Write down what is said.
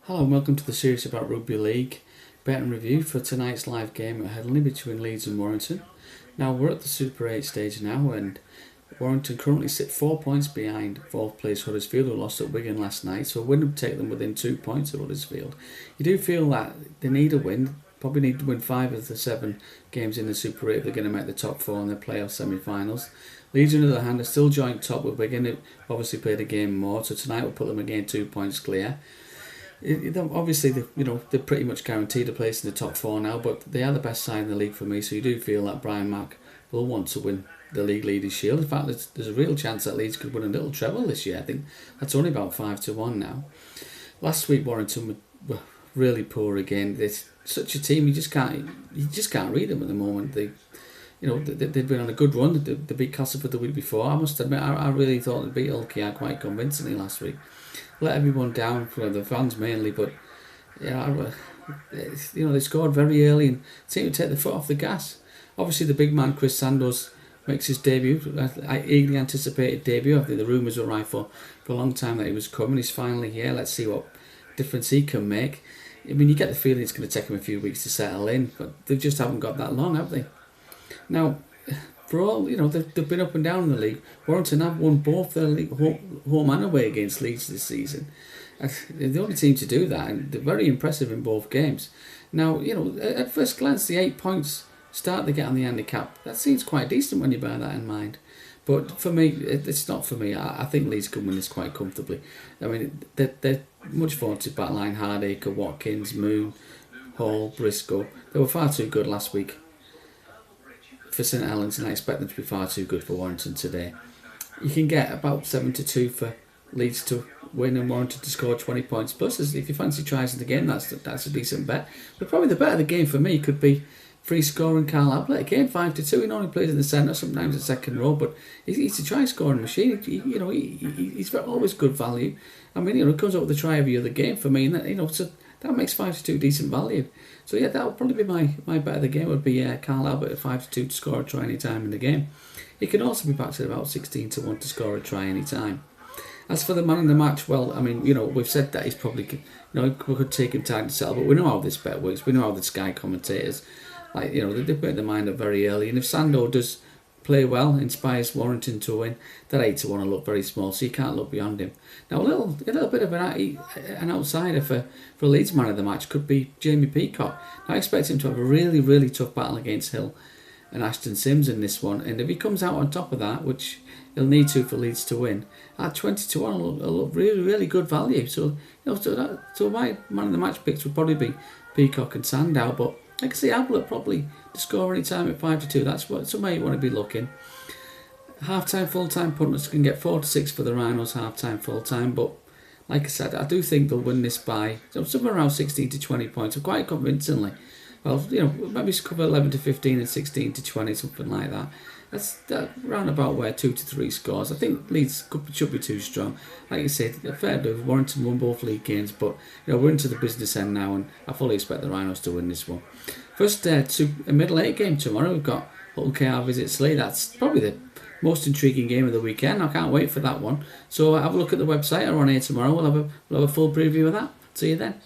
Hello and welcome to the series about Rugby League betting review for tonight's live game at Headingley between Leeds and Warrington. Now we're at the Super 8 stage now, and Warrington currently sit 4 points behind 4th place Huddersfield, who lost at Wigan last night, so a win would take them within 2 points of Huddersfield. You do feel that they need a win, probably need to win 5 of the 7 games in the Super 8 if they're going to make the top 4 in the playoff semi-finals. Leeds, on the other hand, are still joint top with Wigan, who obviously played a game more, so tonight will put them again 2 points clear. Obviously, they're pretty much guaranteed a place in the top 4 now, but they are the best side in the league for me, so you do feel that Brian Mack will want to win the League Leaders' Shield. In fact, there's a real chance that Leeds could win a little treble this year. I think that's only about 5-1 now. Last week, Warrington were really poor again. It's such a team, you just can't read them at the moment. They've been on a good run. They beat Castleford the week before. I must admit, I really thought they beat Ulkea quite convincingly last week. Let everyone down, for the fans mainly, but they scored very early and seemed to take the foot off the gas. Obviously, the big man Chris Sandoz makes his debut. I eagerly anticipated debut. I think the rumours were right for a long time that he was coming. He's finally here. Let's see what difference he can make. I mean, you get the feeling it's going to take him a few weeks to settle in, but they just haven't got that long, have they? Now, for all, they've been up and down in the league. Warrington have won both their league home and away against Leeds this season. They're the only team to do that, and they're very impressive in both games. Now, at first glance, the 8 points start they get on the handicap, that seems quite decent when you bear that in mind. But for me, it's not for me. I think Leeds can win this quite comfortably. I mean, they're much forward to backline Hardacre, Watkins, Moon, Hall, Briscoe. They were far too good last week for St Helens, and I expect them to be far too good for Warrington today. You can get about 7-2 for Leeds to win and Warrington to score 20 points plus. If you fancy tries in the game, that's a decent bet. But probably the bet of the game for me could be free scoring Carl Ablett. Again, 5-2. He normally plays in the centre, sometimes at second row, but he's a try scoring machine. He's always good value. I mean, he comes up with a try every other game for me, and so that makes 5-2 decent value. So yeah, that would probably be my bet of the game. Would be Carl Albert at 5-2 to score a try any time in the game. He can also be backed at about 16-1 to score a try any time. As for the man in the match, well, I mean, we've said that he's probably, we could take him time to settle, but we know how this bet works. We know how the Sky commentators, they put their mind up very early, and if Sando does play well, inspires Warrington to win, that 8-1 will look very small, so you can't look beyond him. Now, a little bit of an outsider for Leeds man of the match could be Jamie Peacock. Now, I expect him to have a really, really tough battle against Hill and Ashton Sims in this one, and if he comes out on top of that, which he'll need to for Leeds to win, at 20-1 will look really, really good value. So, so my man of the match picks would probably be Peacock and Sandow, but I can see Ablett probably to score any time at 5-2. That's somewhere you want to be looking. Half-time, full-time punters can get 4-6 for the Rhinos, half-time, full-time, but like I said, I do think they'll win this by somewhere around 16-20 points, quite convincingly. Well, maybe cover 11-15 and 16-20, something like that. That's round about where 2-3 scores. I think Leeds should be too strong. Like you said, fair do. Warrington won both league games, but we're into the business end now, and I fully expect the Rhinos to win this one. First, to a middle 8 game tomorrow. We've got Ulkea visit Slade. That's probably the most intriguing game of the weekend. I can't wait for that one. So have a look at the website. I'm on here tomorrow. We'll have a full preview of that. See you then.